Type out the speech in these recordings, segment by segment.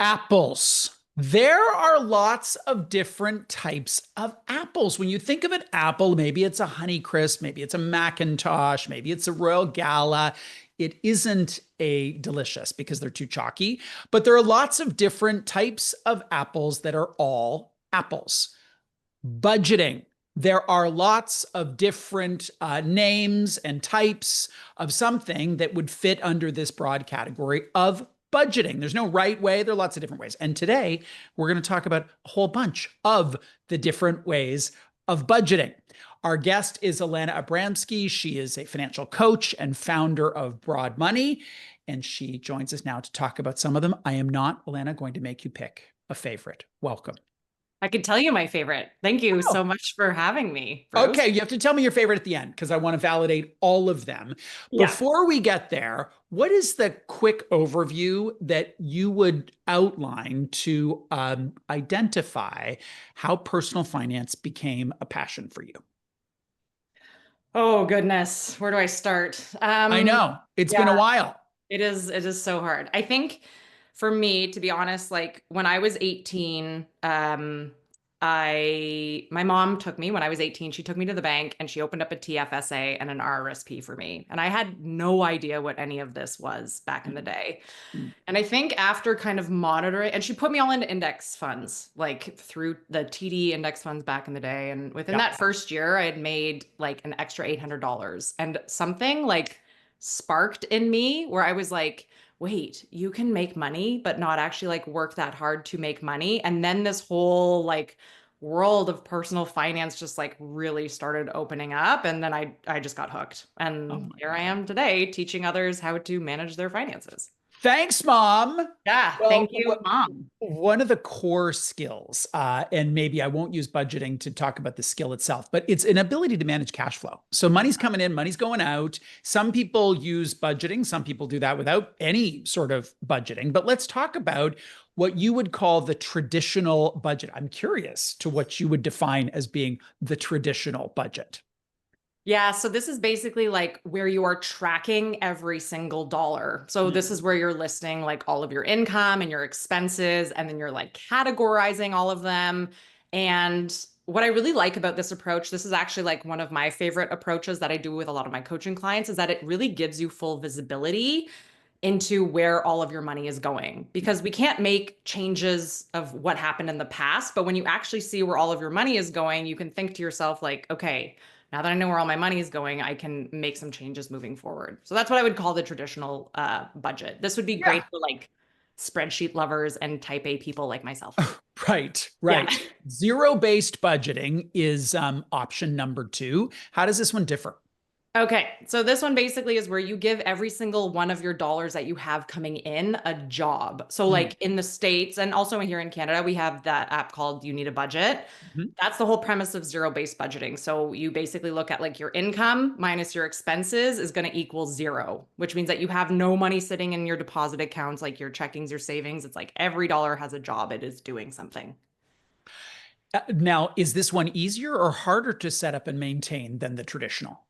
Apples. There are lots of different types of apples. When you think of an apple, maybe it's a Honeycrisp, maybe it's a Macintosh, maybe it's a Royal Gala. It isn't a delicious because they're too chalky, but there are lots of different types of apples that are all apples. Budgeting. There are lots of different names and types of something that would fit under this broad category of budgeting. There's no right way. There are lots of different ways. And today we're going to talk about a whole bunch of the different ways of budgeting. Our guest is Alanna Abramsky. She is a financial coach and founder of Broad Money, and she joins us now to talk about some of them. I am not, Alanna, going to make you pick a favorite. Welcome. I could tell you my favorite. Thank you Oh, so much for having me, Bruce. okay, you have to tell me your favorite at the end because I want to validate all of them. Yeah. Before we get there, what is the quick overview that you would outline to identify how personal finance became a passion for you? Oh, goodness. Where do I start? I know it's been a Yeah, while. it is so hard. I think for me, to be honest, like when I was 18, my mom took me when I was 18, she took me to the bank and she opened up a TFSA and an RRSP for me. And I had no idea what any of this was back in the day. Mm. And I think after kind of monitoring, and she put me all into index funds, like through the TD index funds back in the day. And within Yeah. that first year, I had made like an extra $800. And something like sparked in me where I was like, wait, you can make money, but not actually like work that hard to make money. And then this whole like world of personal finance just like really started opening up. And then I just got hooked. Oh And my here I God. am today teaching others how to manage their finances. Thanks, Mom. Yeah, Well, thank you, Mom. one of the core skills, and maybe I won't use budgeting to talk about the skill itself, but it's an ability to manage cash flow. So money's coming in, money's going out. Some people use budgeting, some people do that without any sort of budgeting. But let's talk about what you would call the traditional budget. I'm curious to what you would define as being the traditional budget. Yeah, so this is basically like where you are tracking every single dollar. So this is where you're listing like all of your income and your expenses, and then you're like categorizing all of them. And what I really like about this approach, this is actually like one of my favorite approaches that I do with a lot of my coaching clients, is that it really gives you full visibility into where all of your money is going, because we can't make changes of what happened in the past. But when you actually see where all of your money is going, you can think to yourself like, okay, now that I know where all my money is going, I can make some changes moving forward. So that's what I would call the traditional budget. This would be Yeah. great for like spreadsheet lovers and type A people like myself. Right, Yeah. right. Zero-based budgeting is option number two. How does this one differ? Okay, so this one basically is where you give every single one of your dollars that you have coming in a job. So Mm. like in the States and also here in Canada, we have that app called You Need a Budget. Mhm. That's the whole premise of zero-based budgeting. So you basically look at like your income minus your expenses is going to equal zero, which means that you have no money sitting in your deposit accounts, like your checkings, your savings. It's like every dollar has a job. It is doing something. Now, is this one easier or harder to set up and maintain than the traditional?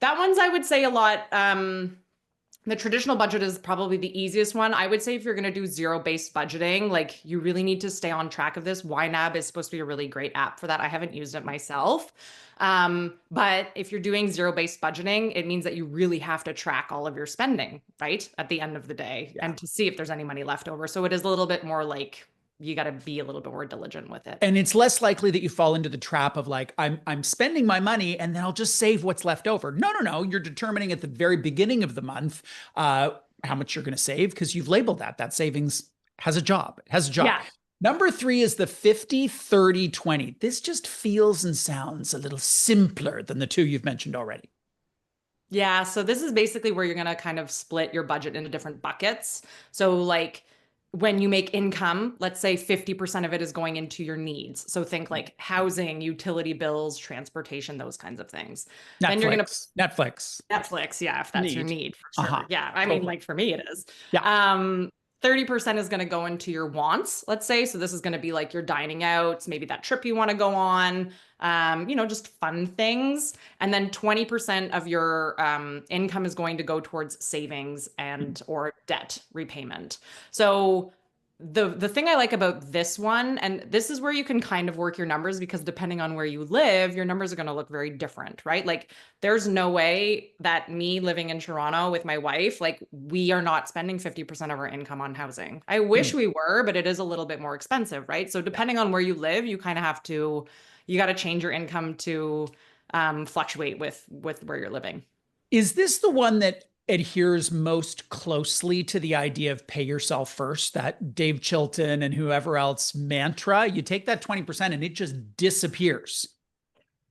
That one's, I would say, a lot. The traditional budget is probably the easiest one. I would say if you're going to do zero-based budgeting, like you really need to stay on track of this. YNAB is supposed to be a really great app for that. I haven't used it myself. But if you're doing zero-based budgeting, it means that you really have to track all of your spending, right? At the end of the day, Yeah. and to see if there's any money left over. So it is a little bit more like you got to be a little bit more diligent with it. And it's less likely that you fall into the trap of like, I'm spending my money and then I'll just save what's left over. No, no, no. You're determining at the very beginning of the month how much you're going to save because you've labeled that. That savings has a job. It has a job. Yeah. Number three is the 50, 30, 20. This just feels and sounds a little simpler than the two you've mentioned already. Yeah, so this is basically where you're going to kind of split your budget into different buckets. So like when you make income, let's say 50% of it is going into your needs. So think like housing, utility bills, transportation, those kinds of things. Then you're going to Netflix. Netflix, yeah, if that's your Need. need for sure. Yeah, I mean, Totally. like for me, it is. Yeah. 30% is going to go into your wants, let's say. So this is going to be like your dining out, maybe that trip you want to go on, just fun things. And then 20% of your income is going to go towards savings and or debt repayment. So the thing I like about this one, and this is where you can kind of work your numbers because depending on where you live, your numbers are going to look very different, right? Like there's no way that me living in Toronto with my wife, like we are not spending 50% of our income on housing. I wish Mm, we were, but it is a little bit more expensive, right? So yeah. depending on where you live, you kind of have to, you got to change your income to fluctuate with where you're living. Is this the one that adheres most closely to the idea of pay yourself first, that Dave Chilton and whoever else mantra? You take that 20% and it just disappears.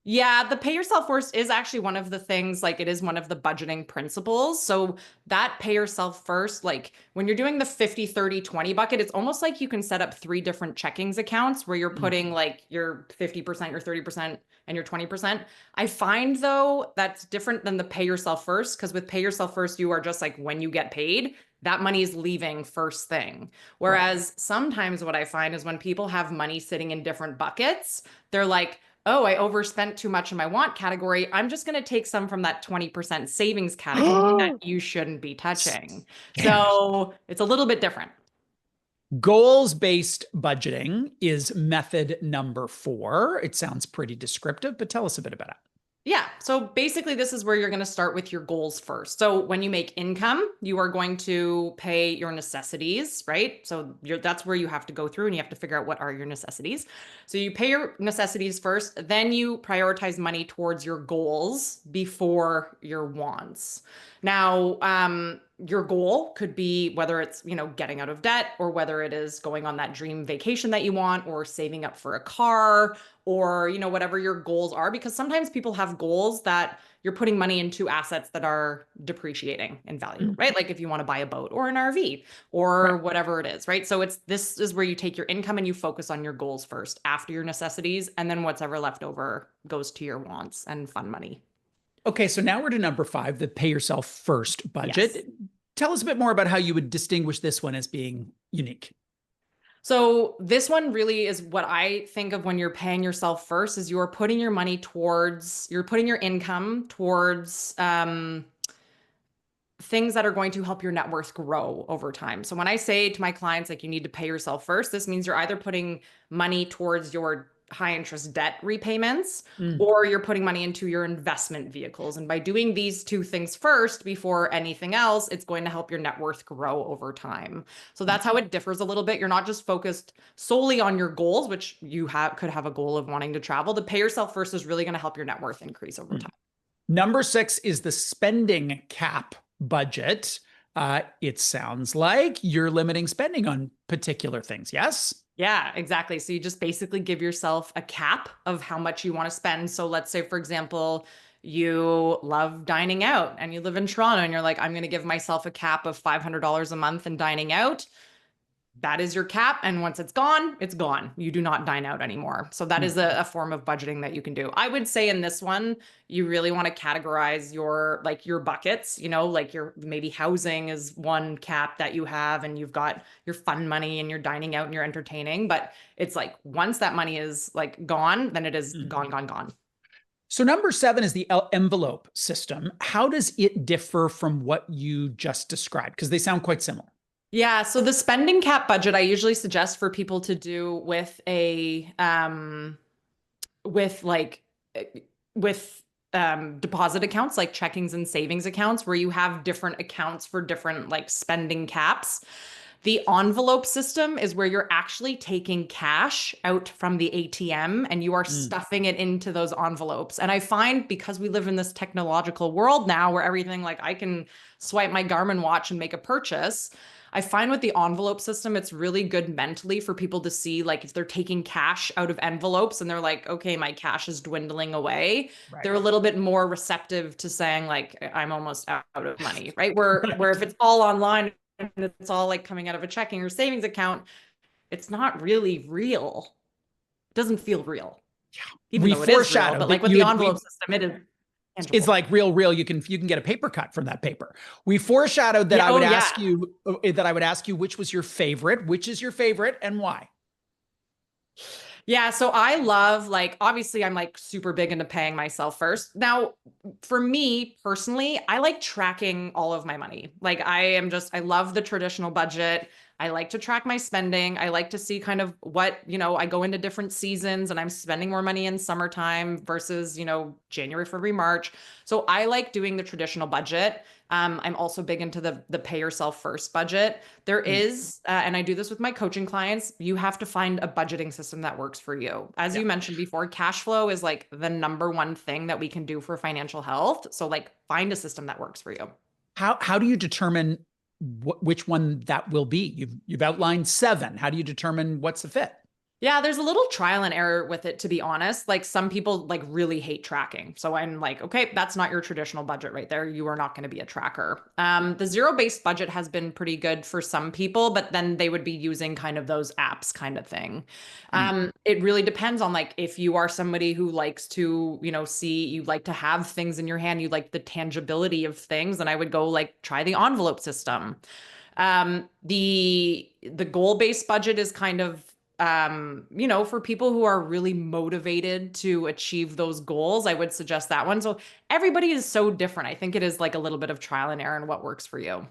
Yeah, the pay yourself first is actually one of the things, like it is one of the budgeting principles. So that pay yourself first, like when you're doing the 50, 30, 20 bucket, it's almost like you can set up three different checkings accounts where you're Mm, putting like your 50%, your 30%, and your 20%. I find though that's different than the pay yourself first, because with pay yourself first, you are just like when you get paid, that money is leaving first thing. right. Whereas sometimes what I find is when people have money sitting in different buckets, they're like, oh, I overspent too much in my want category. I'm just going to take some from that 20% savings category that you shouldn't be touching. Damn. So it's a little bit different. Goals based budgeting is method number 4. It sounds pretty descriptive, but tell us a bit about it. Yeah. So basically, this is where you're going to start with your goals first. So when you make income, you are going to pay your necessities, right? So that's where you have to go through and you have to figure out what are your necessities. So you pay your necessities first, then you prioritize money towards your goals before your wants. Now, your goal could be whether it's, getting out of debt or whether it is going on that dream vacation that you want or saving up for a car or whatever your goals are, because sometimes people have goals that you're putting money into assets that are depreciating in value, Mm, right? Like if you want to buy a boat or an RV right. or whatever it is, right? So this is where you take your income and you focus on your goals first after your necessities, and then what's ever left over goes to your wants and fun money. Okay, so now we're to number 5, the pay yourself first Yes. budget. Tell us a bit more about how you would distinguish this one as being unique. So this one really is what I think of when you're paying yourself first is you're putting your money towards, you're putting your income towards things that are going to help your net worth grow over time. So when I say to my clients, like you need to pay yourself first, this means you're either putting money towards your high interest debt repayments Mm, or you're putting money into your investment vehicles. And by doing these two things first before anything else, it's going to help your net worth grow over time. So mm, that's how it differs a little bit. You're not just focused solely on your goals, which you could have a goal of wanting to travel. The pay yourself first is really going to help your net worth increase over mm. time. Number 6 is the spending cap budget. It sounds like you're limiting spending on particular things. Yes. Yeah, exactly. So you just basically give yourself a cap of how much you want to spend. So let's say, for example, you love dining out and you live in Toronto and you're like, I'm going to give myself a cap of $500 a month in dining out. That is your cap. And once it's gone, it's gone. You do not dine out anymore. So that Mm, is a form of budgeting that you can do. I would say in this one, you really want to categorize your buckets, like your maybe housing is one cap that you have, and you've got your fun money and you're dining out and you're entertaining. But it's like once that money is like gone, then it is mm. gone, gone, gone. So number 7 is the envelope system. How does it differ from what you just described? Because they sound quite similar. Yeah, so the spending cap budget I usually suggest for people to do with a with like eh, with deposit accounts like checkings and savings accounts where you have different accounts for different like spending caps. The envelope system is where you're actually taking cash out from the ATM and you are Mm, stuffing it into those envelopes. And I find because we live in this technological world now where everything like I can swipe my Garmin watch and make a purchase, I find with the envelope system, it's really good mentally for people to see like if they're taking cash out of envelopes and they're like, okay, my cash is dwindling away. right. They're a little bit more receptive to saying like, I'm almost out of money, right? Where Right. if it's all online and it's all like coming out of a checking or savings account, it's not really real. It doesn't feel real, even We though it is real. foreshadowed But like that with you the had envelope we system, it is it's tangible. like real you can get a paper cut from that paper. We foreshadowed that Yeah. I Oh, would yeah. ask you which was your favorite, which is your favorite and why. Yeah, so I love like obviously I'm like super big into paying myself first. Now, for me personally, I like tracking all of my money. Like I love the traditional budget. I like to track my spending. I like to see kind of what, I go into different seasons and I'm spending more money in summertime versus, January, February, March. So I like doing the traditional budget. I'm also big into the pay yourself first budget. There Mm. is, and I do this with my coaching clients, you have to find a budgeting system that works for you. As Yeah. you mentioned before, cash flow is like the number one thing that we can do for financial health. So like find a system that works for you. How do you determine which one that will be? You've outlined 7. How do you determine what's a fit? Yeah, there's a little trial and error with it, to be honest. Like some people like really hate tracking. So I'm like, okay, that's not your traditional budget right there. You are not going to be a tracker. The zero-based budget has been pretty good for some people, but then they would be using kind of those apps kind of thing. Mm. It really depends on like if you are somebody who likes to, see, you like to have things in your hand, you like the tangibility of things, and I would go like try the envelope system. The goal-based budget is kind of for people who are really motivated to achieve those goals, I would suggest that one. So everybody is so different. I think it is like a little bit of trial and error in what works for you.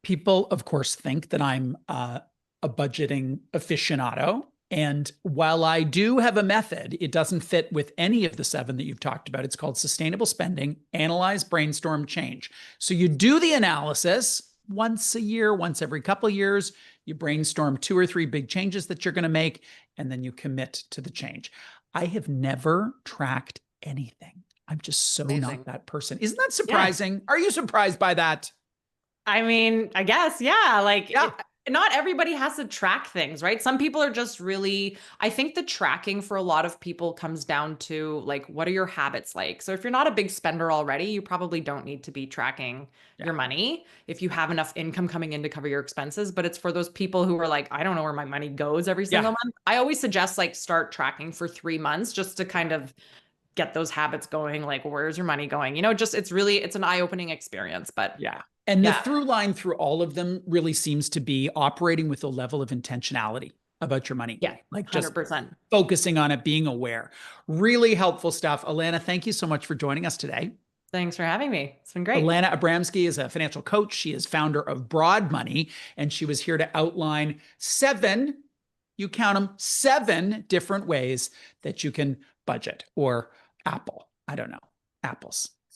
People, of course, think that I'm a budgeting aficionado. And while I do have a method, it doesn't fit with any of the 7 that you've talked about. It's called sustainable spending, analyze, brainstorm, change. So you do the analysis once a year, once every couple of years. You brainstorm 2 or 3 big changes that you're going to make, and then you commit to the change. I have never tracked anything. I'm just so Amazing. not that person. Isn't that Yeah. surprising? Are you surprised by that? I mean, I guess, yeah. Yeah. Not everybody has to track things, right? Some people are just really, I think the tracking for a lot of people comes down to like, what are your habits like? So if you're not a big spender already, you probably don't need to be tracking Yeah. your money if you have enough income coming in to cover your expenses. But it's for those people who are like, I don't know where my money goes every single Yeah. month. I always suggest like start tracking for 3 months just to kind of get those habits going. Like, where's your money going? Just it's an eye-opening experience. But Yeah. And the yeah. through line through all of them really seems to be operating with a level of intentionality about your money, Yeah, like just 100%. focusing on it, being aware. Really helpful stuff. Alanna, thank you so much for joining us today. Thanks for having me. It's been great. Alanna Abramsky is a financial coach. She is founder of Broad Money, and she was here to outline 7, you count them, 7 different ways that you can budget or Apple. I don't know, apples.